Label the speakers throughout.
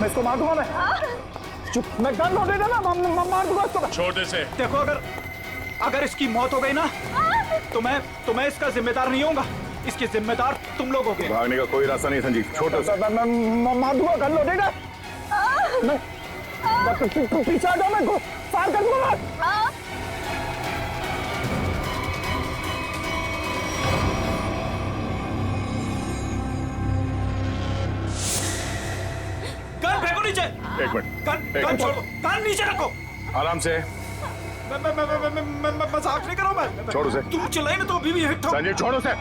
Speaker 1: मैं इसको मार दूंगा। मैं चुप, मैं गन लोड देना, मार दूंगा इसको।
Speaker 2: छोटे से
Speaker 1: देखो, अगर इसकी मौत हो गई ना तो मैं इसका जिम्मेदार नहीं होऊंगा। इसके जिम्मेदार तुम लोग होगे।
Speaker 2: भागने का कोई रास्ता नहीं संजीव, छोटे से।
Speaker 1: मैं मार दूंगा, गन लोड देना। मैं पीछे आ जाओ, मैं फायर कर दूंगा। गन फेंको नीचे।
Speaker 2: एक मिनट,
Speaker 1: गन छोड़ो, गन नीचे रखो।
Speaker 2: आराम से।
Speaker 1: मैं मजाक नहीं कर रहा हूं। मैं
Speaker 2: छोड़ो से।
Speaker 1: तुम चिल्लाई ना तो अभी भी हिट हो।
Speaker 2: संजीव छोड़ो से।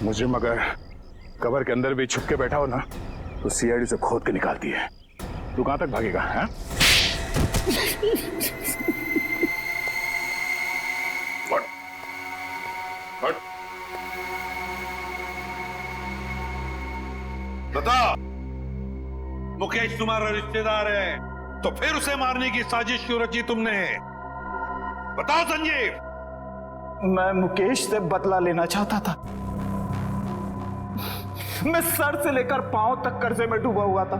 Speaker 2: मुजरिम अगर कवर के अंदर भी छुप के बैठा हो ना तो सीआईडी से खोद के निकालती है। तू कहां तक भागेगा? हैं? हट।
Speaker 3: बता, मुकेश तुम्हारा रिश्तेदार है तो फिर उसे मारने की साजिश क्यों रची तुमने? बताओ संजीव।
Speaker 1: मैं मुकेश से बदला लेना चाहता था। मैं सर से लेकर पांव तक कर्जे में डूबा हुआ था।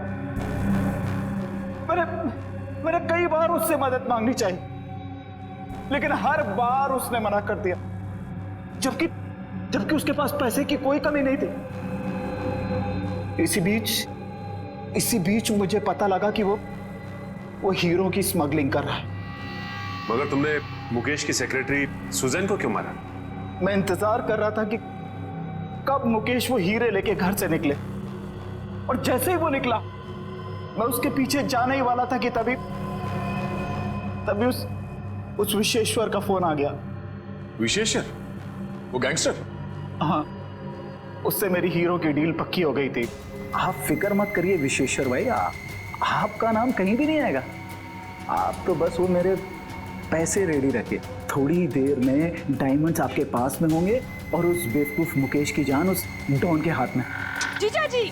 Speaker 1: मैंने कई बार उससे मदद मांगनी चाहिए, लेकिन हर बार उसने मना कर दिया, जबकि उसके पास पैसे की कोई कमी नहीं थी। इसी बीच मुझे पता लगा कि वो हीरो की स्मगलिंग कर रहा है।
Speaker 4: मगर तुमने मुकेश की सेक्रेटरी सुजैन को क्यों मारा?
Speaker 1: मैं इंतजार कर रहा था कि कब मुकेश वो हीरे लेके घर से निकले, और जैसे ही वो निकला मैं उसके पीछे जाने ही वाला था कि तभी उस विशेश्वर का फोन आ गया।
Speaker 2: विशेश्वर? वो गैंगस्टर?
Speaker 1: हाँ, उससे मेरी हीरो की डील पक्की हो गई थी। आप फिक्र मत करिए विशेश्वर भाई, आपका नाम कहीं भी नहीं आएगा। आप तो बस वो मेरे पैसे रेडी रखे, थोड़ी देर में डायमंड्स आपके पास में होंगे और उस बेवकूफ मुकेश की जान उस डॉन के हाथ में।
Speaker 5: जीजा जी,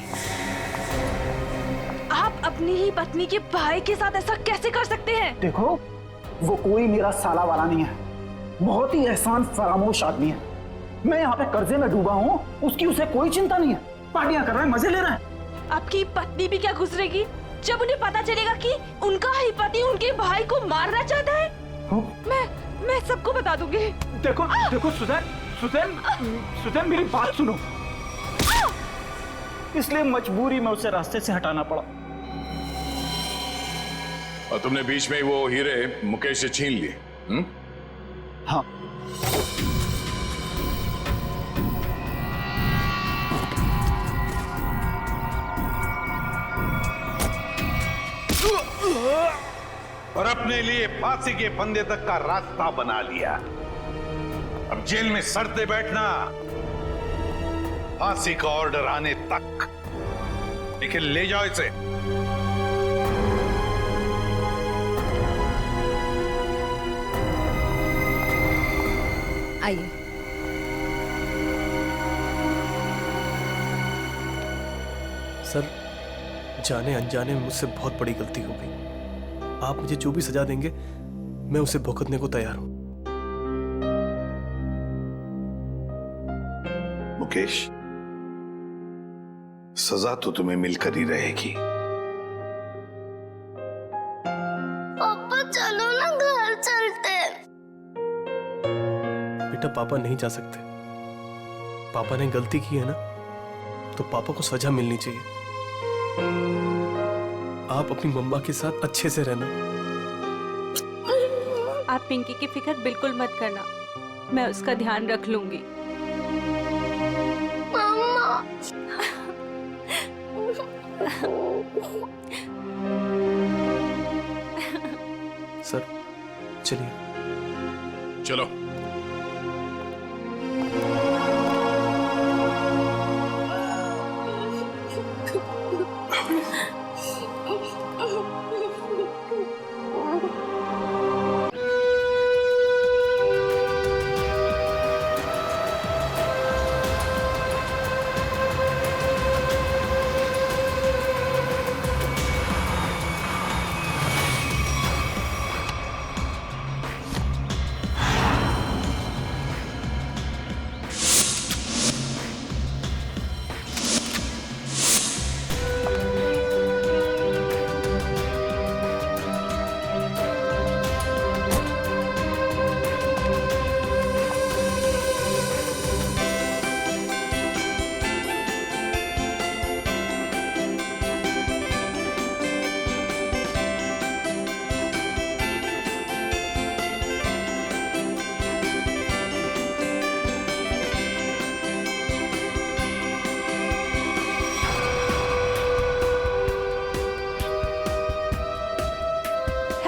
Speaker 5: आप अपनी ही पत्नी के भाई के साथ ऐसा कैसे कर सकते हैं?
Speaker 1: देखो, वो कोई मेरा साला वाला नहीं है, बहुत ही एहसान फरामोश आदमी है। मैं यहाँ पे कर्जे में डूबा हूँ, उसकी उसे कोई चिंता नहीं है, पार्टियां कर रहा है, मजे ले रहा है।
Speaker 5: आपकी पत्नी भी क्या गुजरेगी जब उन्हें पता चलेगा कि उनका ही पति उनके भाई को मारना चाहता है? मैं सबको बता दूंगी।
Speaker 1: देखो सुजैन मेरी बात सुनो। इसलिए मजबूरी में उसे रास्ते से हटाना पड़ा।
Speaker 2: और तुमने बीच में वो हीरे मुकेश से छीन लिए?
Speaker 1: हाँ।
Speaker 3: और अपने लिए फांसी के फंदे तक का रास्ता बना लिया। अब जेल में सड़ते बैठना, फांसी का ऑर्डर आने तक। लेकिन ले जाओ इसे।
Speaker 6: आइए।
Speaker 7: सर, जाने अनजाने में मुझसे बहुत बड़ी गलती हो गई। आप मुझे जो भी सजा देंगे मैं उसे भुगतने को तैयार हूं।
Speaker 3: मुकेश, सजा तो तुम्हें मिलकर ही रहेगी।
Speaker 8: पापा चलो ना, घर चलते।
Speaker 7: बेटा, पापा नहीं जा सकते। पापा ने गलती की है ना, तो पापा को सजा मिलनी चाहिए। आप अपनी मम्मा के साथ अच्छे से रहना।
Speaker 5: आप पिंकी की फिक्र बिल्कुल मत करना, मैं उसका ध्यान रख लूंगी।
Speaker 8: मम्मा।
Speaker 7: सर, चलिए।
Speaker 2: चलो।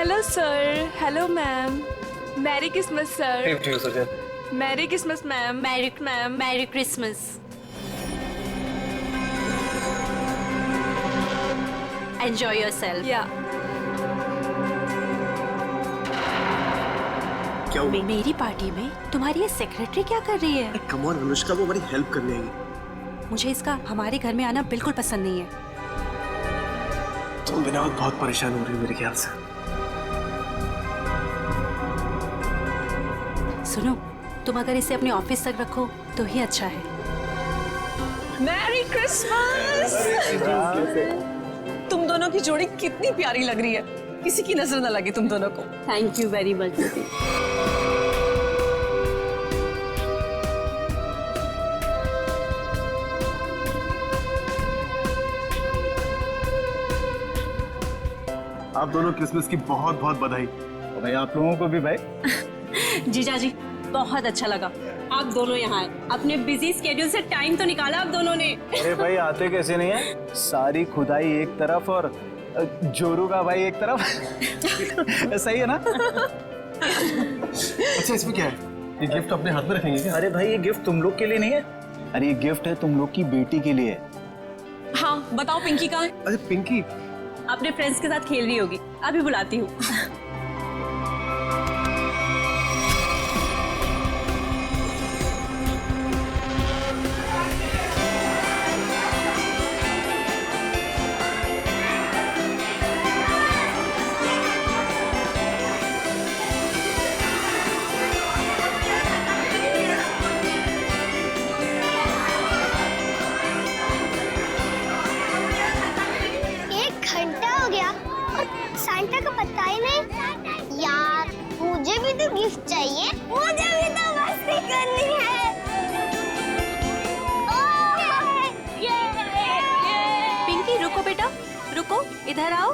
Speaker 5: Hello sir, hello ma'am, merry Christmas sir. Merry Christmas ma'am. Merry Christmas. Enjoy yourself. या
Speaker 6: क्या हुआ?
Speaker 5: मेरी पार्टी में तुम्हारी ये सेक्रेटरी क्या कर रही है?
Speaker 6: कम ऑन अनुष्का, वो हमारी हेल्प करने आई।
Speaker 5: मुझे इसका हमारे घर में आना बिल्कुल पसंद नहीं है।
Speaker 6: तुम बिना वक्त बहुत परेशान हो रही हो मेरे ख्याल से।
Speaker 5: सुनो, तुम अगर इसे अपने ऑफिस तक रखो तो ही अच्छा है।
Speaker 9: Merry Christmas. तुम दोनों की जोड़ी कितनी प्यारी लग रही है, किसी की नजर न लगे तुम दोनों को।
Speaker 5: थैंक यू वेरी मच दीदी।
Speaker 6: आप दोनों क्रिसमस की बहुत बहुत बधाई।
Speaker 1: और भाई आप लोगों को भी भाई।
Speaker 9: जीजा जी, बहुत अच्छा लगा आप दोनों यहाँ आए। अपने बिजी स्केड्यूल से टाइम तो निकाला आप दोनों ने।
Speaker 1: अरे भाई आते कैसे नहीं है, सारी खुदाई एक तरफ और जोरू का भाई एक तरफ। सही है ना?
Speaker 6: अच्छा, इसमें क्या है? ये गिफ्ट अपने हाथ में रखेंगे क्या?
Speaker 1: अरे भाई ये गिफ्ट तुम लोग के लिए नहीं है, अरे ये गिफ्ट है तुम लोग की बेटी के लिए।
Speaker 9: हाँ बताओ, पिंकी कहाँ है?
Speaker 6: अरे पिंकी
Speaker 9: अपने फ्रेंड्स के साथ खेल रही होगी, अभी बुलाती हूँ।
Speaker 8: सांता का पता ही नहीं। यार मुझे भी तो गिफ्ट चाहिए, मुझे भी तो मस्ती करनी है।
Speaker 5: पिंकी रुको बेटा, रुको, इधर आओ।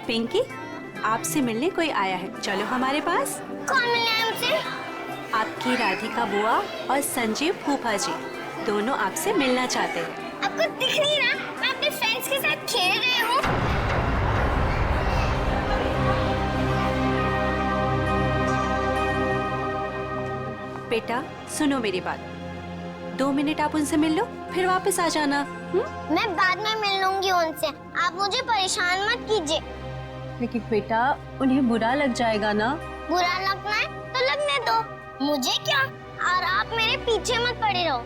Speaker 5: पिंकी, आपसे मिलने कोई आया है, चलो हमारे पास।
Speaker 8: कौन मिला है हमसे?
Speaker 5: आपकी राधिका बुआ और संजीव फूफा जी दोनों आपसे मिलना चाहते हैं।
Speaker 8: आपको दिख नहीं रहा मैं अपने फ्रेंड्स के साथ खेल रही हूँ।
Speaker 5: बेटा सुनो मेरी बात, 2 मिनट आप उनसे मिल लो, फिर वापस आ जाना।
Speaker 8: मैं बाद में मिल लूंगी उनसे, आप मुझे परेशान मत कीजिए।
Speaker 9: लेकिन बेटा उन्हें बुरा लग जाएगा ना।
Speaker 8: बुरा लगना है तो लगने दो, मुझे क्या। और आप मेरे पीछे मत पड़े रहो।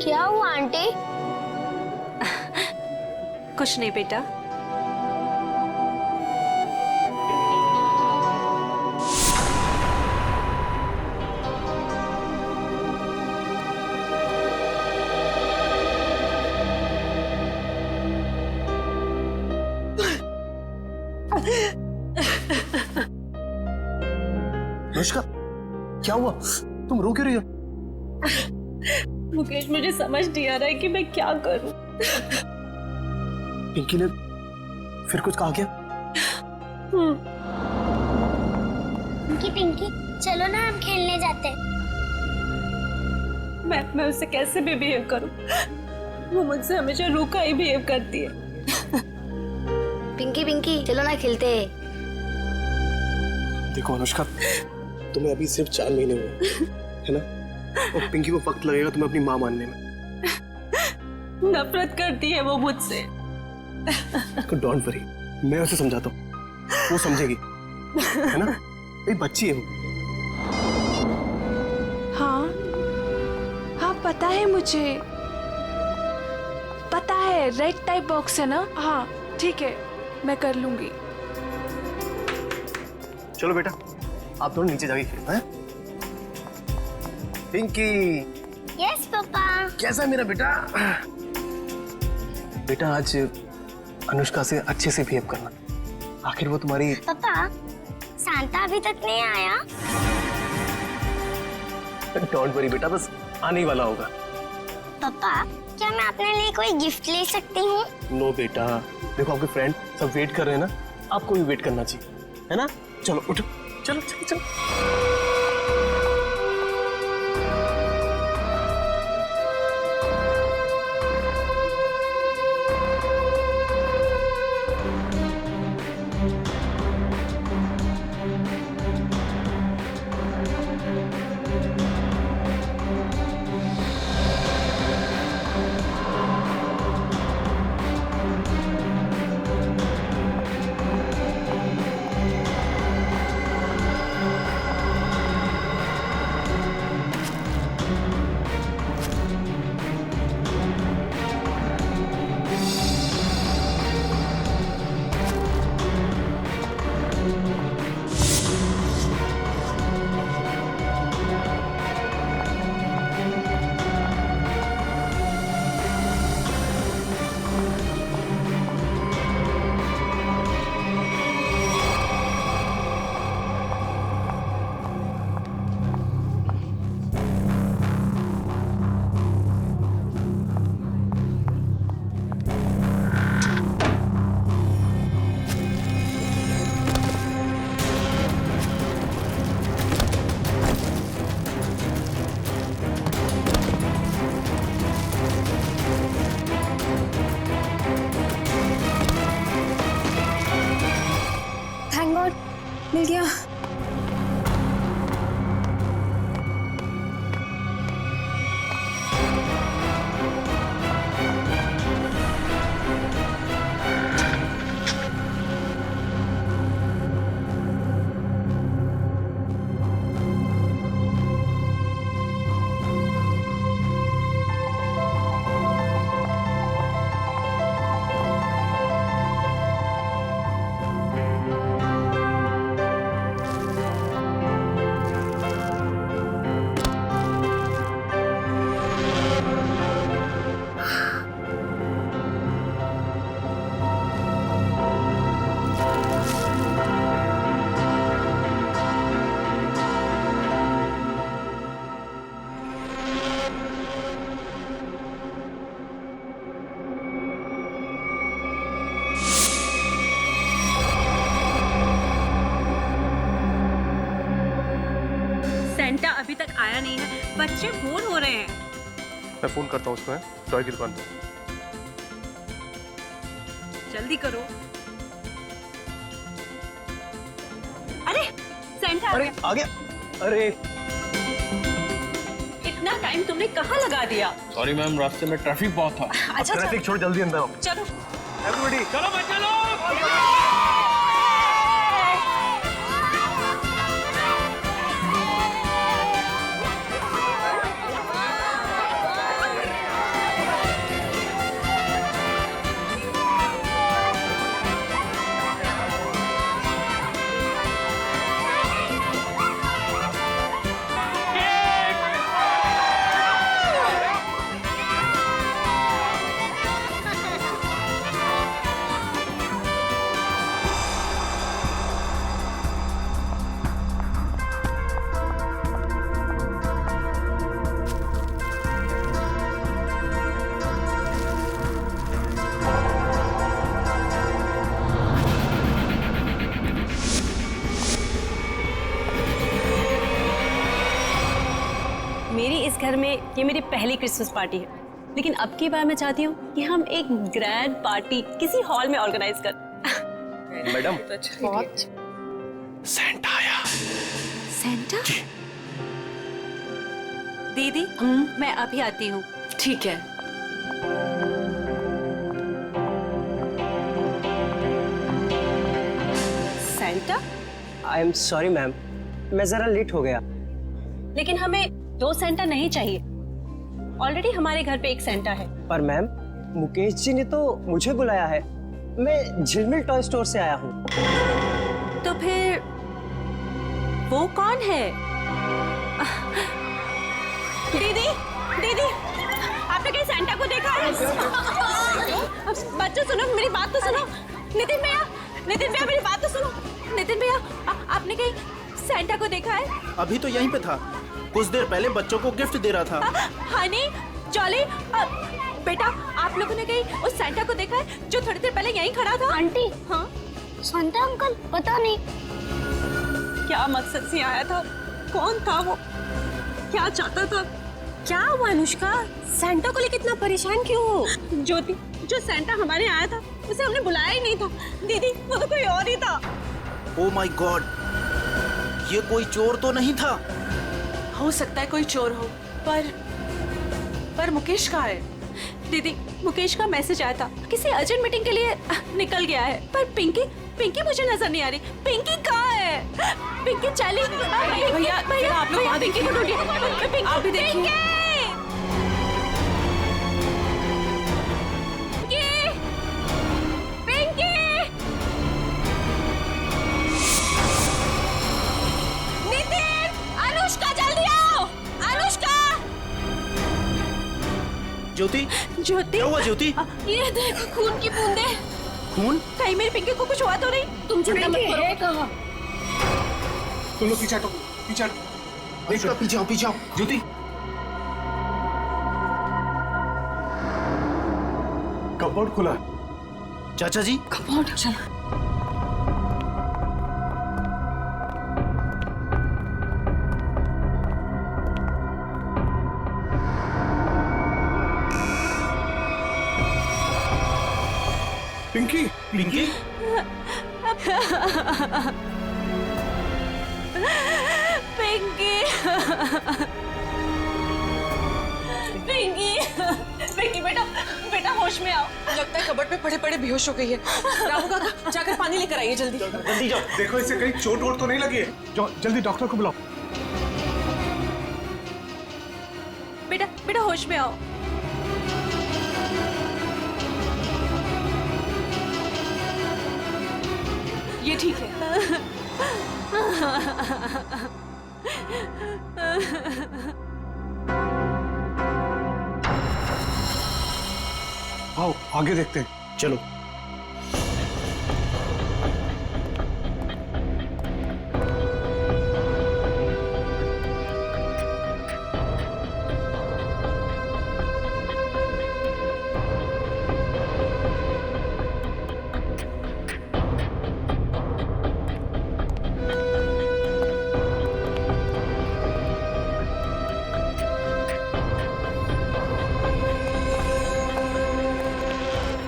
Speaker 8: क्या हुआ आंटी?
Speaker 5: कुछ नहीं बेटा।
Speaker 6: अनुष्का, क्या हुआ? तुम रो क्यों रही हो?
Speaker 9: मुकेश, मुझे समझ नहीं आ रहा है कि मैं क्या करूं।
Speaker 6: पिंकी ने फिर कुछ कहा क्या?
Speaker 8: पिंकी पिंकी चलो ना हम खेलने जाते हैं।
Speaker 9: मैं उससे कैसे भी बिहेव करूं? वो मुझसे हमेशा रूखा ही बिहेव करती है।
Speaker 8: पिंकी पिंकी चलो ना खेलते हैं।
Speaker 6: देखो अनुष्का, तुम्हें अभी सिर्फ 4 महीने हुए है ना, और पिंकी को वक्त लगेगा तुम्हें अपनी माँ मानने में।
Speaker 9: नफरत करती है वो मुझसे।
Speaker 6: डोंट वरी, मैं उसे समझाता हूँ, वो समझेगी, है ना? एक बच्ची है वो।
Speaker 5: हाँ हाँ पता है मुझे, पता है, रेड टाइप बॉक्स है ना। हाँ ठीक है, मैं कर लूंगी।
Speaker 6: चलो बेटा, आप दोनों नीचे जाके खेलो हैं? Pinky,
Speaker 8: yes papa.
Speaker 6: कैसा है मेरा बेटा? बेटा आज अनुष्का से अच्छे से बिहेव करना, आखिर वो तुम्हारी।
Speaker 8: पापा सांता अभी तक नहीं आया।
Speaker 6: डोंट वरी बेटा, बस आने ही वाला होगा।
Speaker 8: पापा क्या मैं अपने लिए कोई गिफ्ट ले सकती हूँ?
Speaker 6: नो बेटा, देखो आपके फ्रेंड सब वेट कर रहे हैं ना, आपको भी वेट करना चाहिए, है ना? चलो उठो, चलो चलो चलो।
Speaker 9: बच्चे बोर हो रहे हैं।
Speaker 7: मैं फोन करता हूँ उसको, टॉय की दुकान पर।
Speaker 9: जल्दी करो। अरे सेंटा,
Speaker 6: अरे आ गया। अरे
Speaker 9: इतना टाइम तुमने कहाँ लगा दिया?
Speaker 10: सॉरी मैम, रास्ते में ट्रैफिक बहुत था।
Speaker 9: अच्छा
Speaker 6: ट्रैफिक छोड़ जल्दी अंदर आओ।
Speaker 9: चलो।
Speaker 6: एवरीबॉडी
Speaker 3: चलो बच्चे लोग।
Speaker 9: मेरी इस घर में ये मेरी पहली क्रिसमस पार्टी है, लेकिन अब की बार मैं चाहती हूँ कि हम एक ग्रैंड पार्टी किसी हॉल में ऑर्गेनाइज कर।
Speaker 6: मैडम
Speaker 7: सेंटा आया।
Speaker 5: सेंटा? दीदी मैं अभी आती हूँ।
Speaker 11: ठीक है।
Speaker 9: Santa?
Speaker 12: I am sorry ma'am, मैं जरा लेट हो गया।
Speaker 9: लेकिन हमें 2 सेंटा नहीं चाहिए। ऑलरेडी हमारे घर पे एक सेंटा है।
Speaker 12: पर मैम, मुकेश जी ने तो मुझे बुलाया है। मैं झिलमिल टॉय स्टोर से आया हूँ।
Speaker 5: तो फिर वो कौन है?
Speaker 9: दीदी, दीदी, आपने कहीं सेंटा को देखा है? बच्चों सुनो, मेरी बात तो सुनो। नितिन भैया, मेरी बात तो सुनो।
Speaker 5: नितिन भैया, आपने कहीं सेंटा को देखा है?
Speaker 10: अभी तो यहीं पे था, कुछ देर पहले बच्चों को गिफ्ट दे रहा था।
Speaker 5: हनी, जॉली, बेटा आप लोगों ने कहीं उस सेंटा को देखा है जो थोड़ी देर पहले यहीं खड़ा था?
Speaker 8: आंटी,
Speaker 5: हाँ?
Speaker 8: शांता अंकल पता नहीं
Speaker 9: क्या मकसद से आया था? कौन था वो? क्या चाहता था? क्या हुआ अनुष्का? सेंटा को लेकर इतना परेशान क्यों हो? ज्योति, जो सेंटा हमारे आया था उसे हमने बुलाया ही नहीं था। दीदी, वो तो कोई और ही था।
Speaker 10: ओ माय गॉड, ये कोई चोर तो नहीं था?
Speaker 11: हो सकता है कोई चोर हो, पर मुकेश कहाँ है?
Speaker 5: दीदी, मुकेश का मैसेज आया था, किसी अर्जेंट मीटिंग के लिए निकल गया है। पर पिंकी मुझे नजर नहीं आ रही। पिंकी कहाँ है? पिंकी चली।
Speaker 11: भैया, आप लोग वहाँ
Speaker 5: पिंकी को ढूंढिए।
Speaker 11: आप भी देखिए। ज्योति, क्या हुआ ज्योति?
Speaker 5: ये देखो खून की बूंदें।
Speaker 10: खून?
Speaker 5: कहीं मेरी पिंकी को कुछ हुआ तो नहीं? तुम चिंता मत करो।
Speaker 6: तुम लोग पीछे हटो, पीछे हटो। पीछे आओ ज्योति। कपबोर्ड खुला।
Speaker 10: चाचा जी,
Speaker 11: कपबोर्ड चलो।
Speaker 6: पिंकी,
Speaker 10: पिंकी?
Speaker 5: पिंकी, पिंकी बेटा होश में आओ।
Speaker 11: लगता है कबर्ड पे पड़े पड़े बेहोश हो गई है। रामू काका, जाकर पानी लेकर आइए जल्दी।
Speaker 10: जल्दी जाओ।
Speaker 6: देखो इसे कहीं चोट वोट तो नहीं लगी है। जाओ जल्दी डॉक्टर को बुलाओ।
Speaker 5: बेटा होश में आओ।
Speaker 11: ये ठीक है।
Speaker 6: आओ आगे देखते हैं।
Speaker 10: चलो।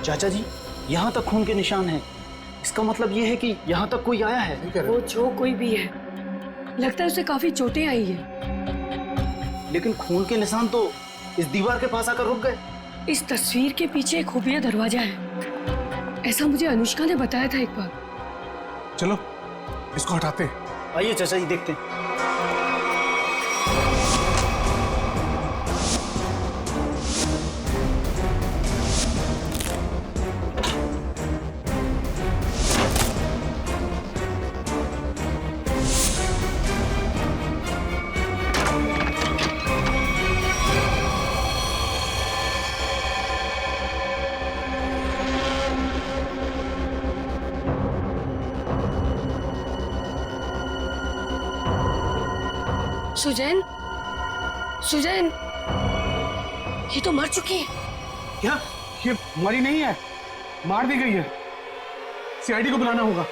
Speaker 1: चाचा जी, यहाँ तक खून के निशान हैं। इसका मतलब ये है कि यहाँ तक कोई आया है।
Speaker 13: वो जो कोई भी है, लगता है उसे काफी चोटें आई है।
Speaker 1: लेकिन खून के निशान तो इस दीवार के पास आकर रुक गए।
Speaker 13: इस तस्वीर के पीछे एक खुफिया दरवाजा है, ऐसा मुझे अनुष्का ने बताया था एक बार।
Speaker 6: चलो इसको हटाते हैं।
Speaker 1: आइए चाचा जी, देखते हैं।
Speaker 13: सुजैन, सुजैन, ये तो मर चुकी है।
Speaker 6: क्या ये मरी नहीं है, मार दी गई है? सीआईडी को बुलाना होगा।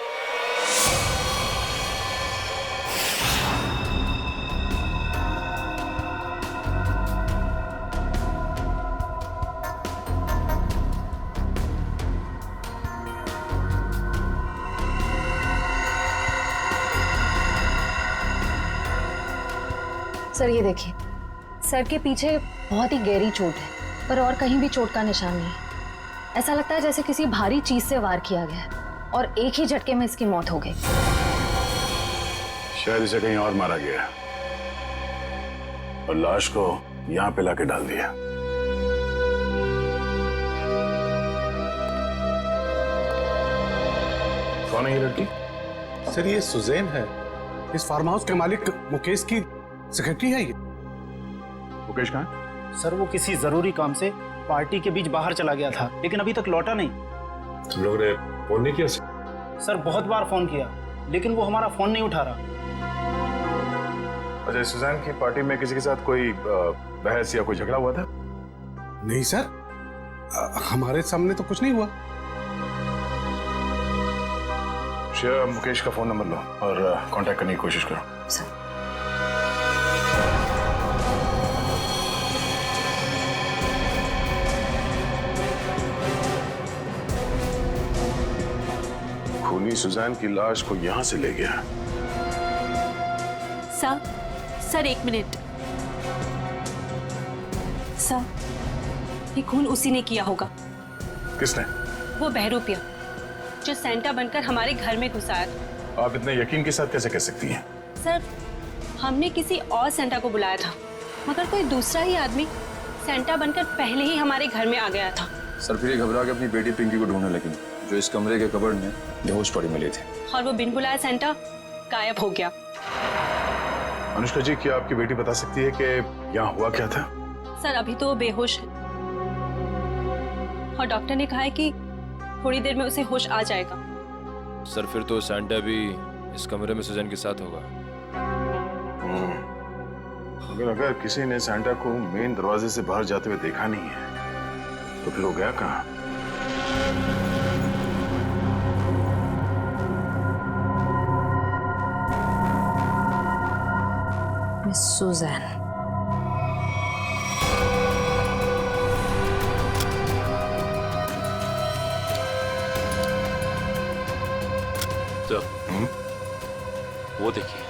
Speaker 14: सर ये देखिए, सर के पीछे बहुत ही गहरी चोट है, पर और कहीं भी चोट का निशान नहीं है। ऐसा लगता है जैसे किसी भारी चीज से वार किया गया है और एक ही झटके में इसकी मौत हो गई।
Speaker 2: शायद इसे कहीं और मारा गया और लाश को यहाँ पे लाके डाल दिया। कौन है ये लड़की?
Speaker 6: सर ये सुजैन है, इस फार्म हाउस के मालिक मुकेश की सेक्रेटरी है ये।
Speaker 2: मुकेश कहाँ है?
Speaker 1: सर वो किसी जरूरी काम से पार्टी के बीच बाहर चला गया था, लेकिन अभी तक लौटा नहीं।
Speaker 4: तुम लोगों ने फोन नहीं किया?
Speaker 1: सर बहुत बार फोन किया, लेकिन वो हमारा फोन नहीं उठा रहा।
Speaker 2: अच्छा, सुजैन की पार्टी में किसी के साथ कोई बहस या कोई झगड़ा हुआ था?
Speaker 6: नहीं सर, हमारे सामने तो कुछ नहीं हुआ।
Speaker 2: श्रेया, मुकेश का फोन नंबर लो और कांटेक्ट करने की कोशिश करो।
Speaker 14: सर
Speaker 2: खूनी सुजैन की लाश को यहां से ले गया।
Speaker 9: सर एक मिनट। सर ये खून उसी ने किया होगा।
Speaker 2: किसने?
Speaker 9: वो बहरूपिया जो सेंटा बनकर हमारे घर में घुसा था।
Speaker 2: आप इतने यकीन के साथ कैसे कह सकती हैं?
Speaker 9: सर हमने किसी और सेंटा को बुलाया था, मगर कोई दूसरा ही आदमी सेंटा बनकर पहले ही हमारे घर में आ गया था।
Speaker 15: सर फिर ये घबरा के अपनी बेटी पिंकी को ढूंढने लगी, जो इस कमरे के कबर्ड में बेहोश पड़ी मिली थी।
Speaker 9: और वो बिन बुलाया सेंटा गायब हो गया।
Speaker 2: अनुष्का जी, क्या आपकी बेटी बता सकती है कि यहाँ हुआ क्या था?
Speaker 9: सर अभी तो वो बेहोश है और डॉक्टर ने कहा है कि थोड़ी देर में उसे होश आ जाएगा।
Speaker 15: सर फिर तो सैंटा भी इस कमरे में सुजैन के साथ होगा।
Speaker 2: अगर किसी ने सैंटा को मेन दरवाजे से बाहर जाते हुए देखा नहीं है तो फिर वो गया कहाँ?
Speaker 14: Miss Suzanne.
Speaker 4: तो वो देखिए।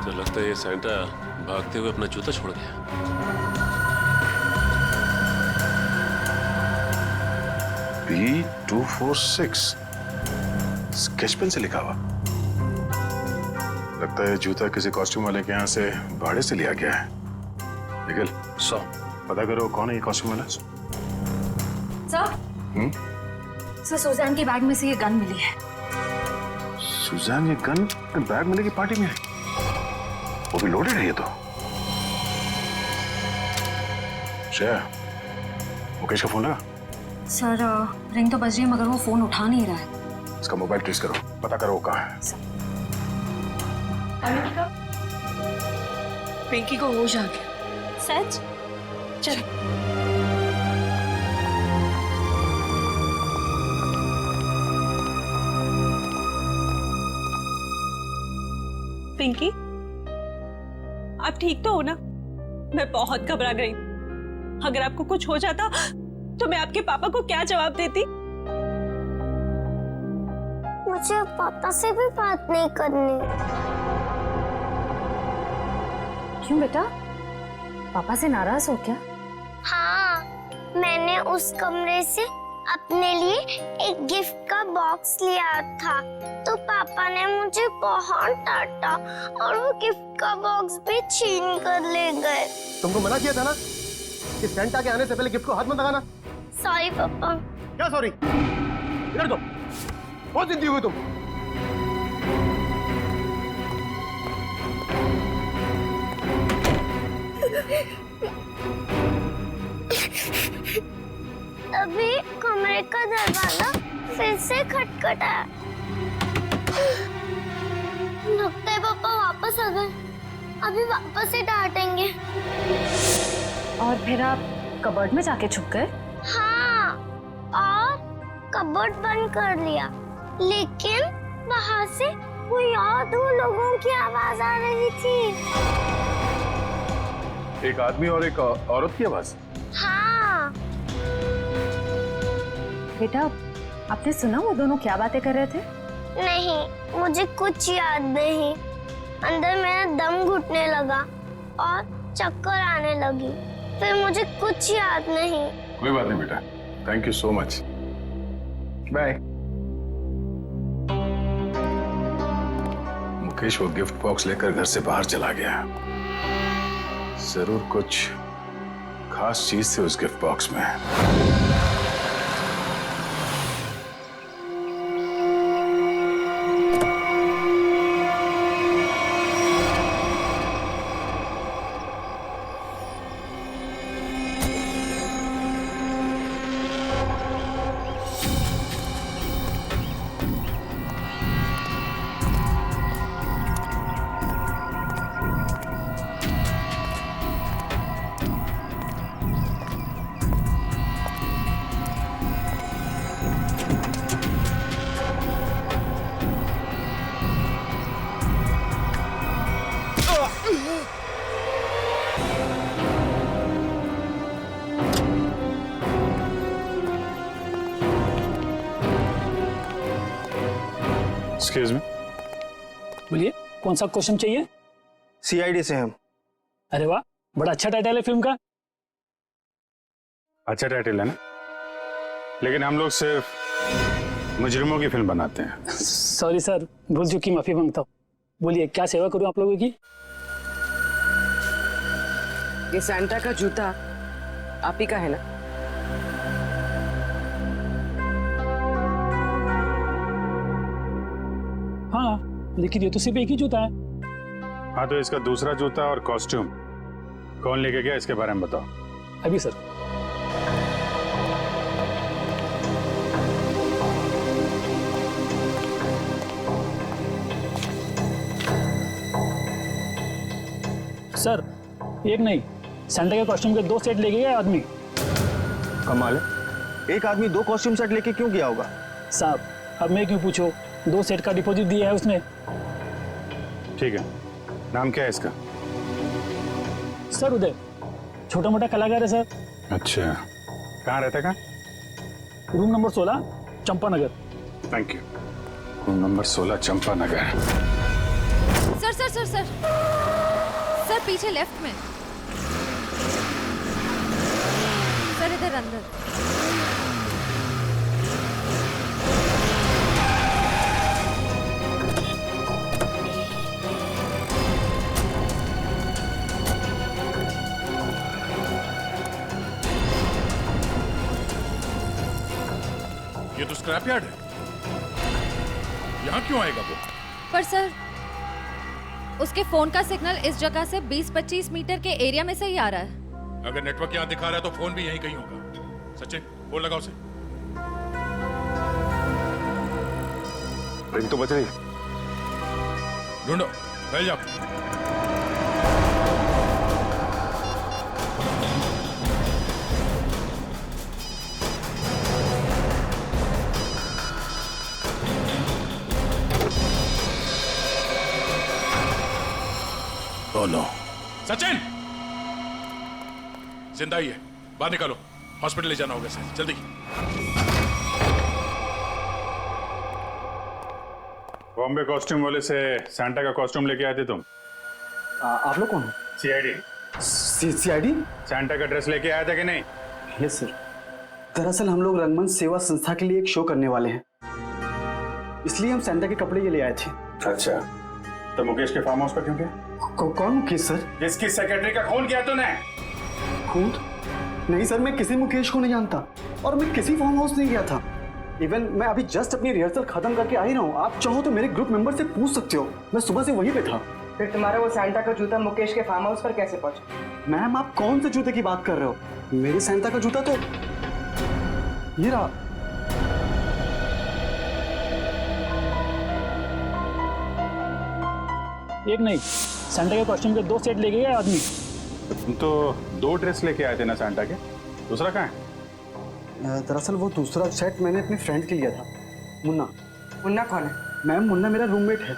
Speaker 4: तो लगता है ये सैंटा भागते हुए अपना जूता छोड़ गया।
Speaker 2: B246 स्केच पेन से लिखा हुआ। लगता है जूता किसी कॉस्ट्यूम वाले के यहाँ से भाड़े से लिया गया है। निखिल, पता करो कौन है ये कॉस्ट्यूम वाला।
Speaker 14: सर सुजैन के बैग में से ये गन मिली है।
Speaker 2: सुजैन, ये गन बैग मिलेगी पार्टी में? वो भी लोडेड है ये तो। श्रेया, मुकेश का फोन लगा?
Speaker 14: सर रिंग तो बज रही है, मगर वो फोन उठा नहीं रहा है।
Speaker 2: इसका मोबाइल ट्रेस करो, पता करो वो कहाँ है।
Speaker 13: पिंकी को होश आ गया।
Speaker 9: सच? चल। पिंकी, आप ठीक तो हो ना? मैं बहुत घबरा गई। अगर आपको कुछ हो जाता तो मैं आपके पापा को क्या जवाब देती?
Speaker 8: मुझे पापा से भी बात नहीं करनी।
Speaker 14: क्यों बेटा, पापा से नाराज हो क्या?
Speaker 8: हाँ, मैंने उस कमरे से अपने लिए एक गिफ्ट का बॉक्स लिया था, तो पापा ने मुझे बहुत डांटा और वो गिफ्ट का बॉक्स भी छीन कर ले गए।
Speaker 6: तुमको मना किया था ना कि सेंटा के आने से पहले गिफ्ट को हाथ मत लगाना।
Speaker 8: सॉरी पापा।
Speaker 6: क्या सॉरी? इधर दो। बहुत जिद्दी हुई तुम।
Speaker 8: अभी कमरे का दरवाजा फिर से खटखटाया। लगता है पापा वापस आ गए। अभी वापस से डांटेंगे।
Speaker 14: और फिर आप कबर्ड में जाके छुप गए?
Speaker 8: हाँ, और कबर्ड बंद कर लिया, लेकिन वहाँ से कोई और दो लोगों की आवाज आ रही थी।
Speaker 2: एक आदमी और एक औरत की आवाज?
Speaker 8: हाँ।
Speaker 14: बेटा, आपने सुना वो दोनों क्या बातें कर रहे थे?
Speaker 8: नहीं, मुझे कुछ याद नहीं। अंदर मेरा दम घुटने लगा और चक्कर आने लगी। फिर मुझे कुछ याद नहीं।
Speaker 2: कोई बात नहीं बेटा, thank you so much, bye. Mukesh वो गिफ्ट बॉक्स लेकर घर से बाहर चला गया। जरूर कुछ खास चीज थी उस गिफ्ट बॉक्स में। एक्सक्यूज मी,
Speaker 16: बोलिए, कौन सा क्वेश्चन चाहिए?
Speaker 12: सीआईडी से हम।
Speaker 16: अरे वाह, बड़ा अच्छा टाइटल है फिल्म का।
Speaker 2: अच्छा टाइटल है ना, लेकिन हम लोग सिर्फ मुजरिमों की फिल्म बनाते हैं।
Speaker 16: सॉरी सर, भूल चुकी, माफी मांगता हूँ। बोलिए, क्या सेवा करूँ आप लोगों की?
Speaker 11: ये सैंटा का जूता आप ही का है ना?
Speaker 16: हाँ, लेकिन ये तो सिर्फ एक ही जूता है।
Speaker 2: हाँ, तो इसका दूसरा जूता और कॉस्ट्यूम कौन लेके गया, इसके बारे में बताओ।
Speaker 16: अभी सर। सर, एक नहीं, सैंटा के कॉस्ट्यूम के 2 सेट लेके गया आदमी।
Speaker 12: कमाल है, एक आदमी 2 कॉस्ट्यूम सेट लेके क्यों गया होगा?
Speaker 16: साहब, अब मैं क्यों पूछो, 2 सेट का डिपॉजिट दिया है उसने।
Speaker 2: ठीक है, नाम क्या है इसका?
Speaker 16: सर उदय, छोटा मोटा कलाकार है सर।
Speaker 2: अच्छा, कहाँ रहता है? कहाँ?
Speaker 16: Room number 16, Champanagar.
Speaker 2: Thank you. Room number 16, Champanagar.
Speaker 5: Sir sir sir sir sir, पीछे लेफ्ट में सर, इधर अंदर।
Speaker 17: ये तो स्क्रैप यार्ड है, यहाँ क्यों आएगा वो?
Speaker 5: पर सर, उसके फोन का सिग्नल इस जगह से 20-25 मीटर के एरिया में से ही आ रहा है।
Speaker 17: अगर नेटवर्क यहाँ दिखा रहा है तो फोन भी यहीं कहीं होगा। सचिन, फोन लगाओ उसे।
Speaker 2: रिंग तो बज रही।
Speaker 17: ढूंढो, फैल जाओ।
Speaker 2: नो।
Speaker 17: सचिन जिंदा ही है, बाहर निकालो, हॉस्पिटल ले जाना होगा सर, जल्दी।
Speaker 2: बॉम्बे कॉस्ट्यूम वाले से सैंटा का कॉस्ट्यूम लेके आए थे तुम?
Speaker 12: आप लोग कौन हो?
Speaker 2: सीआईडी।
Speaker 12: सीआईडी?
Speaker 2: सैंटा का ड्रेस लेके आया था कि नहीं?
Speaker 12: Yes sir. दरअसल हम लोग रंगमंच सेवा संस्था के लिए एक शो करने वाले हैं, इसलिए हम सैंटा के कपड़े ये ले आए थे।
Speaker 2: अच्छा, तो मुकेश के फार्म हाउस पर क्यों गए?
Speaker 12: कौन मुकेश सर?
Speaker 2: जिसकी सेक्रेटरी का खून किया तूने?
Speaker 12: खून? नहीं सर, मैं किसी मुकेश को नहीं जानता और मैं किसी फार्म हाउस नहीं गया था। इवन मैं अभी जस्ट अपनी रिहर्सल खत्म करके आ ही रहा हूँ। आप चाहो तो मेरे ग्रुप मेंबर से पूछ सकते हो, मैं सुबह से वहीं पे था।
Speaker 18: फिर तुम्हारा वो सैंटा का जूता मुकेश के फार्म हाउस पर कैसे पहुंचा?
Speaker 12: मैम, आप कौन से जूते की बात कर रहे हो? मेरे सैंटा का जूता तो ये रहा।
Speaker 16: एक नहीं, सैंटा के कॉस्ट्यूम के 2 सेट लेके गए आदमी।
Speaker 2: तुम तो 2 ड्रेस लेके आए थे ना सैंटा के, दूसरा कहाँ है?
Speaker 12: दरअसल वो दूसरा सेट मैंने अपने फ्रेंड के लिया था, मुन्ना।
Speaker 18: मुन्ना कौन है?
Speaker 12: मैम, मुन्ना मेरा रूममेट है।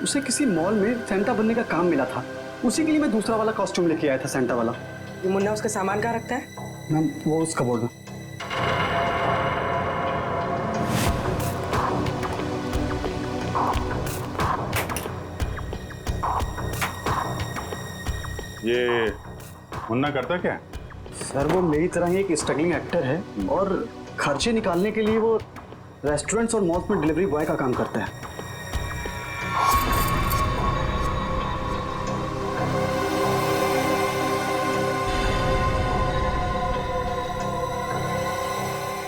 Speaker 12: उसे किसी मॉल में सैंटा बनने का काम मिला था, उसी के लिए मैं दूसरा वाला कॉस्ट्यूम लेके आया था, सैंटा वाला।
Speaker 18: ये मुन्ना उसका सामान कहाँ रखता है?
Speaker 12: मैम, वो उस कबोर्ड में।
Speaker 2: ये मुन्ना करता क्या?
Speaker 12: सर, वो मेरी तरह ही एक स्ट्रगलिंग एक्टर है और खर्चे निकालने के लिए वो रेस्टोरेंट्स और मॉल्स में डिलीवरी बॉय का काम करता है।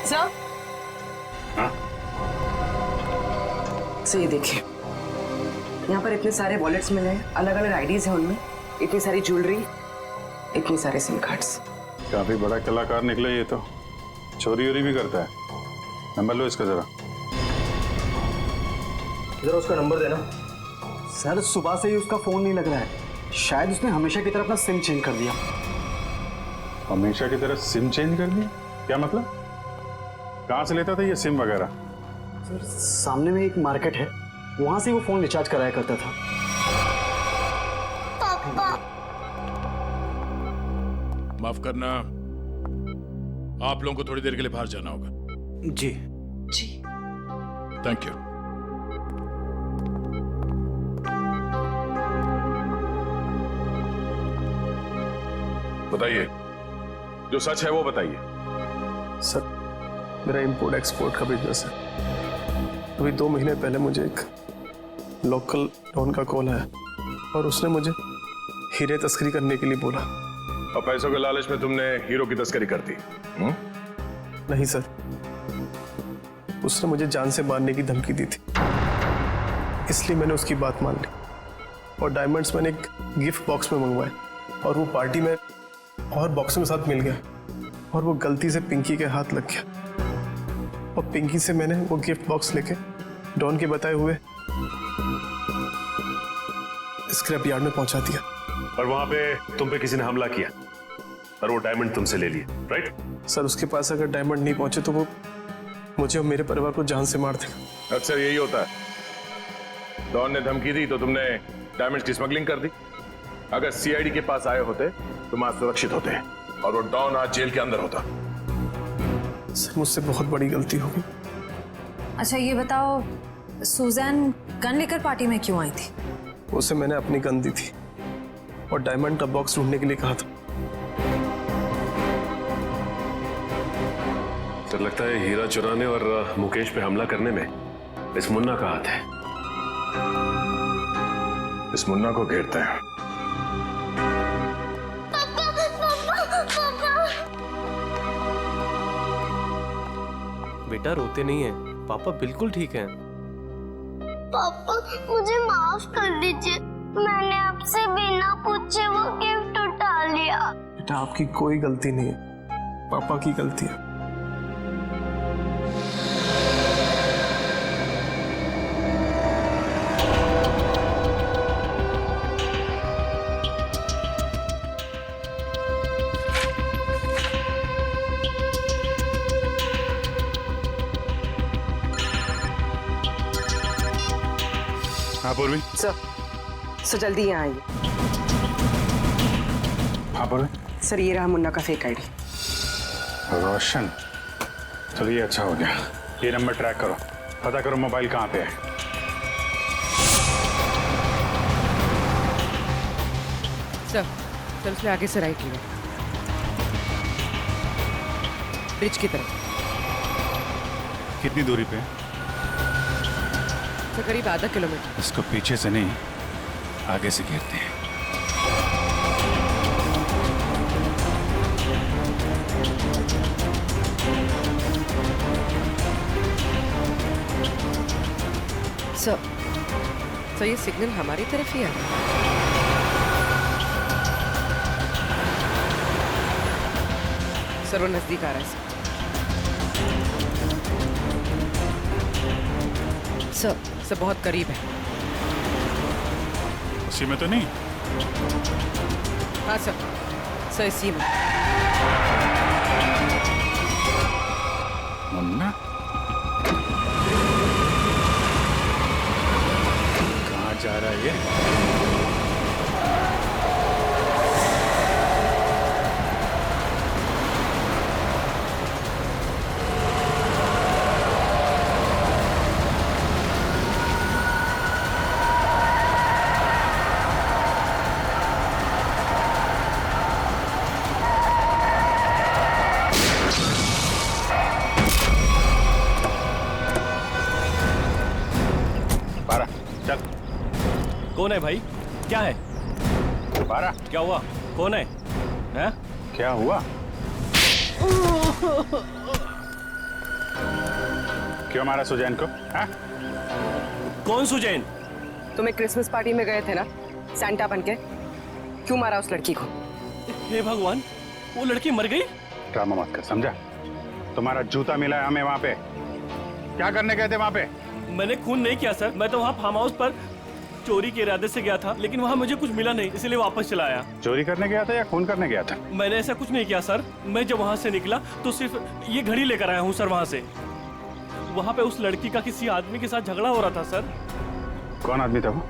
Speaker 18: सर, सर ये देखिए, यहाँ पर इतने सारे वॉलेट्स मिले हैं, अलग अलग आईडीज हैं उनमें, इतनी सारी ज्वेलरी, इतने सारे सिम कार्ड्स।
Speaker 2: काफी बड़ा कलाकार निकला ये तो, चोरी वोरी भी करता है। नंबर लो इसका जरा।
Speaker 12: जरा उसका नंबर देना। सर, सुबह से ही उसका फोन नहीं लग रहा है, शायद उसने हमेशा की तरह अपना सिम चेंज कर दिया।
Speaker 2: हमेशा की तरह सिम चेंज कर दिया? क्या मतलब? कहाँ से लेता था ये सिम वगैरह?
Speaker 12: सर, सामने में एक मार्केट है, वहां से वो फोन रिचार्ज कराया करता था।
Speaker 17: माफ करना, आप लोगों को थोड़ी देर के लिए बाहर जाना होगा।
Speaker 7: जी
Speaker 18: जी,
Speaker 17: थैंक यू।
Speaker 2: बताइए, जो सच है वो बताइए।
Speaker 7: सर, मेरा इंपोर्ट एक्सपोर्ट का बिजनेस है। अभी 2 महीने पहले मुझे एक लोकल डॉन का कॉल आया और उसने मुझे हीरे तस्करी करने के लिए बोला।
Speaker 2: और पैसों के लालच में तुमने हीरो की तस्करी कर दी?
Speaker 7: नहीं सर, उसने मुझे जान से मारने की धमकी दी थी, इसलिए मैंने उसकी बात मान ली और डायमंड्स मैंने एक गिफ्ट बॉक्स में मंगवाए और वो पार्टी में और बॉक्स में साथ मिल गया और वो गलती से पिंकी के हाथ लग गया और पिंकी से मैंने वो गिफ्ट बॉक्स लेके डॉन के बताए हुए स्क्रैप यार्ड में पहुंचा दिया।
Speaker 19: और वहां पे तुम पे किसी ने हमला किया और वो डायमंड तुमसे ले लिए, राइट?
Speaker 7: सर, उसके पास अगर डायमंड नहीं पहुंचे तो वो मुझे और मेरे परिवार को जान से मार देगा।
Speaker 2: अक्सर यही होता है, डॉन ने धमकी दी तो तुमने डायमंड्स की स्मगलिंग कर दी। अगर सीआईडी के पास आए होते तुम आज सुरक्षित होते और वो डॉन आज जेल के अंदर होता।
Speaker 7: सर, मुझसे बहुत बड़ी गलती हो गई।
Speaker 14: अच्छा ये बताओ, सुजैन गन लेकर पार्टी में क्यों आई थी?
Speaker 7: उसे मैंने अपनी गन दी थी और डायमंड का बॉक्स ढूंढने के लिए कहा था।
Speaker 19: तो लगता है हीरा चुराने और मुकेश पे हमला करने में इस मुन्ना का हाथ है।
Speaker 2: इस मुन्ना को घेरते हैं।
Speaker 7: बेटा, रोते नहीं है, पापा बिल्कुल ठीक हैं।
Speaker 8: पापा, मुझे माफ कर दीजिए, मैंने आपसे बिना पूछे वो गिफ्ट उठा लिया।
Speaker 7: बेटा, आपकी कोई गलती नहीं है, पापा की गलती है।
Speaker 15: हाँ पूर्वी।
Speaker 18: सर जल्दी यहाँ आइए।
Speaker 20: हाँ बोले।
Speaker 18: सर ये रहा मुन्ना का फेक आईडी।
Speaker 20: रोशन, चलो ये अच्छा हो गया। ये नंबर ट्रैक करो, पता करो मोबाइल कहाँ पे है।
Speaker 18: सर उसने आगे से राइट लिया, ब्रिज की तरफ।
Speaker 20: कितनी दूरी पे है?
Speaker 18: सर करीब आधा किलोमीटर।
Speaker 20: इसको पीछे से नहीं, आगे से घेरते हैं।
Speaker 18: सर ये सिग्नल हमारी तरफ ही आ रहा है। सर वो नजदीक आ रहा है सर बहुत करीब है।
Speaker 20: उसी में तो नहीं?
Speaker 18: हाँ सर इसी में।
Speaker 20: मुन्ना कहाँ जा रहा है ये?
Speaker 16: कौन है भाई? क्या है?
Speaker 20: बारा,
Speaker 16: क्या हुआ? कौन है? हैं?
Speaker 20: क्या हुआ? क्यों मारा सुजैन को? हाँ?
Speaker 16: कौन सुजैन?
Speaker 18: तुम्हें क्रिसमस पार्टी में गए थे ना सैंटा बनके, क्यों मारा उस लड़की को?
Speaker 16: हे भगवान, वो लड़की मर गई?
Speaker 20: ड्रामा मत कर, समझा? तुम्हारा जूता मिला है हमें वहां पे। क्या करने गए थे वहां पे?
Speaker 16: मैंने खून नहीं किया सर, मैं तो वहाँ फार्म हाउस पर चोरी के इरादे से गया था, लेकिन वहाँ मुझे कुछ मिला नहीं, इसलिए वापस चला आया।
Speaker 20: चोरी करने गया था या खून करने गया था?
Speaker 16: मैंने ऐसा कुछ नहीं किया सर। मैं जब वहाँ से निकला तो सिर्फ ये घड़ी लेकर आया हूँ सर वहाँ से। वहाँ पे उस लड़की का किसी आदमी के साथ झगड़ा हो रहा था सर।
Speaker 20: कौन आदमी था वो?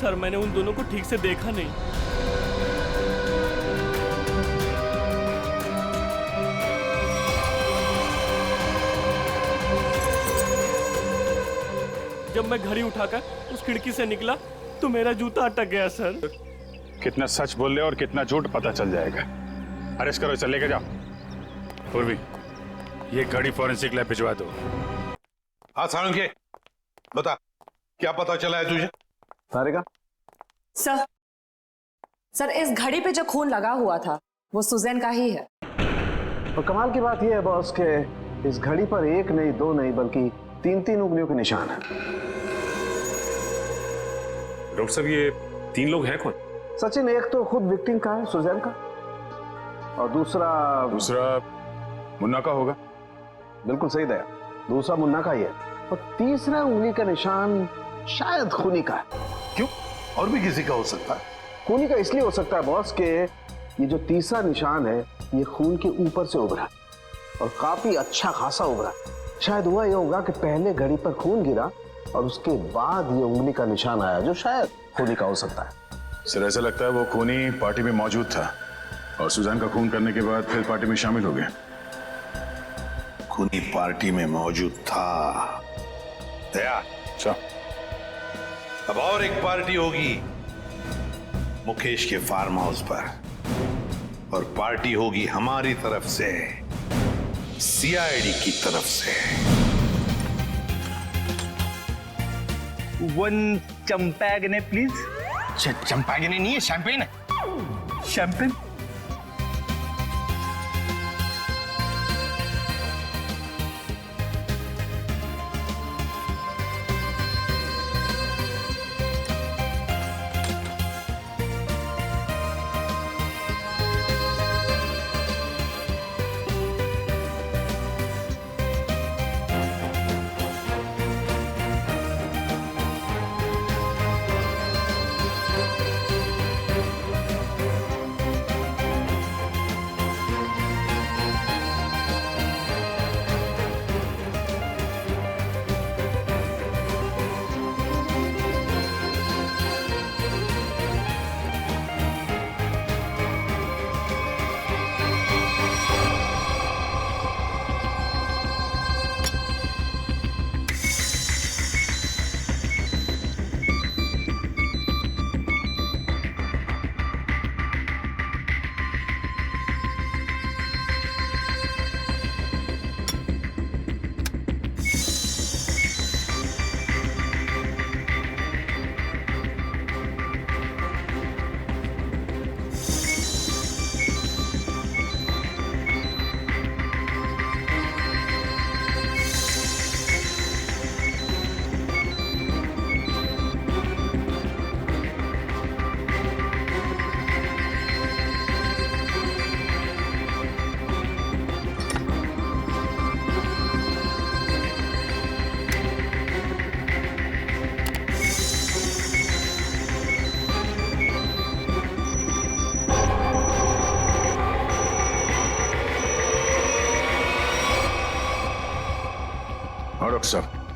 Speaker 16: सर मैंने उन दोनों को ठीक से देखा नहीं। जब मैं घड़ी उठाकर उस खिड़की से निकला तो मेरा जूता अटक गया सर।
Speaker 20: कितना सच बोल रहे हो और कितना झूठ पता चल जाएगा। अरेस्ट करो, इसे लेके जाओ। पूर्वी, ये घड़ी फॉरेंसिक लैब भिजवा दो।
Speaker 3: हाँ सारंगे, बता क्या पता चला है तुझे?
Speaker 12: सारिका?
Speaker 14: सर इस घड़ी पे जो खून लगा हुआ था वो सुजैन का ही है।
Speaker 12: और कमाल की बात यह है बॉस के इस घड़ी पर एक नहीं, दो नहीं, बल्कि 3-3 उंगलियों के निशान है।
Speaker 19: डॉक्टर साहब, ये 3 लोग हैं कौन?
Speaker 12: सचिन, एक तो खुद विक्टिम का है, सुजैन का, और दूसरा
Speaker 20: मुन्ना का होगा।
Speaker 12: बिल्कुल सही दया, दूसरा मुन्ना का ही है, और तीसरा उंगली का निशान शायद खूनी का है।
Speaker 3: क्यों? और भी किसी का हो सकता है?
Speaker 12: खूनी का इसलिए हो सकता है बॉस के ये जो तीसरा निशान है ये खून के ऊपर से उभरा और काफी अच्छा खासा उभरा। शायद हुआ ये होगा कि पहले घड़ी पर खून गिरा और उसके बाद ये उंगली का निशान आया, जो शायद खूनी का हो सकता है।
Speaker 20: सर ऐसा लगता है वो खूनी पार्टी में मौजूद था और सुजैन का खून करने के बाद फिर पार्टी में शामिल हो गया।
Speaker 3: खूनी पार्टी में मौजूद था। दया, अब और एक पार्टी होगी मुकेश के फार्म हाउस पर, और पार्टी होगी हमारी तरफ से, सीआईडी की तरफ से।
Speaker 1: 1 चंपागने प्लीज।
Speaker 6: चंपागने नहीं है, शैंपेन है।
Speaker 1: शैंपेन?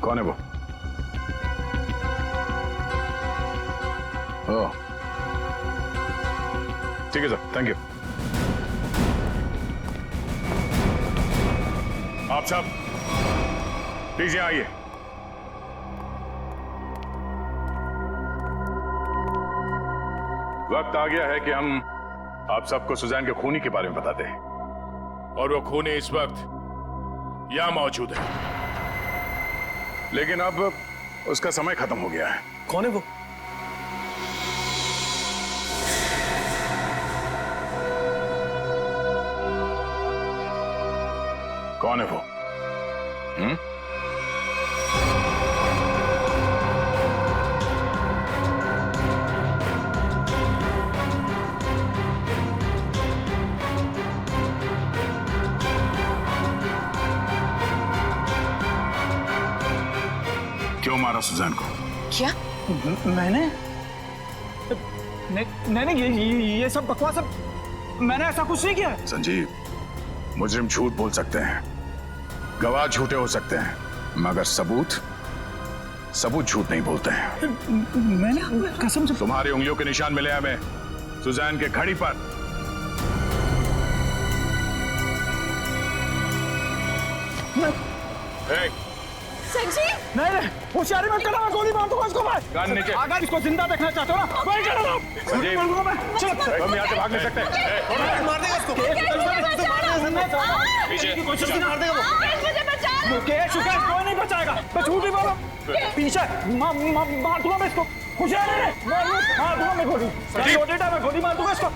Speaker 2: कौन है वो? ओह, ठीक है सर, थैंक यू। आप सब प्लीज यहाँ आइए। वक्त आ गया है कि हम आप सबको सुजैन के खूनी के बारे में बताते हैं।
Speaker 17: और वो खूनी इस वक्त यहां मौजूद है।
Speaker 2: लेकिन अब उसका समय खत्म हो गया है।
Speaker 7: कौन है वो?
Speaker 2: कौन है वो? क्यों मारा सुजैन को?
Speaker 11: क्या?
Speaker 1: मैंने नहीं, ये सब बकवास है। मैंने ऐसा कुछ नहीं किया।
Speaker 2: संजीव, मुजरिम झूठ बोल सकते हैं, गवाह झूठे हो सकते हैं, मगर सबूत झूठ नहीं बोलते हैं।
Speaker 1: मैंने कसम से।
Speaker 2: तुम्हारी उंगलियों के निशान मिले हमें सुजैन के घड़ी पर।
Speaker 5: संजीव!
Speaker 1: नहीं, होशियारी मत करना, मैं गोली मार दूंगा इसको। मैं
Speaker 2: कान नीचे।
Speaker 1: अगर इसको जिंदा देखना चाहते हो ना, वही करो ना।
Speaker 2: संजीव, हम यहाँ से भाग नहीं सकते।
Speaker 1: मार देगा इसको।
Speaker 2: पीछे।
Speaker 1: कोशिश की मार देगा वो।
Speaker 5: मुझे बचा लो।
Speaker 1: मुकेश, कोई नहीं बचाएगा। मैं झूठ ही बोला। पीछे मार दूंगा मैं इसको। होशियारी मार दूंगा मैं गोली। मैं गोली मार दूंगा इसको।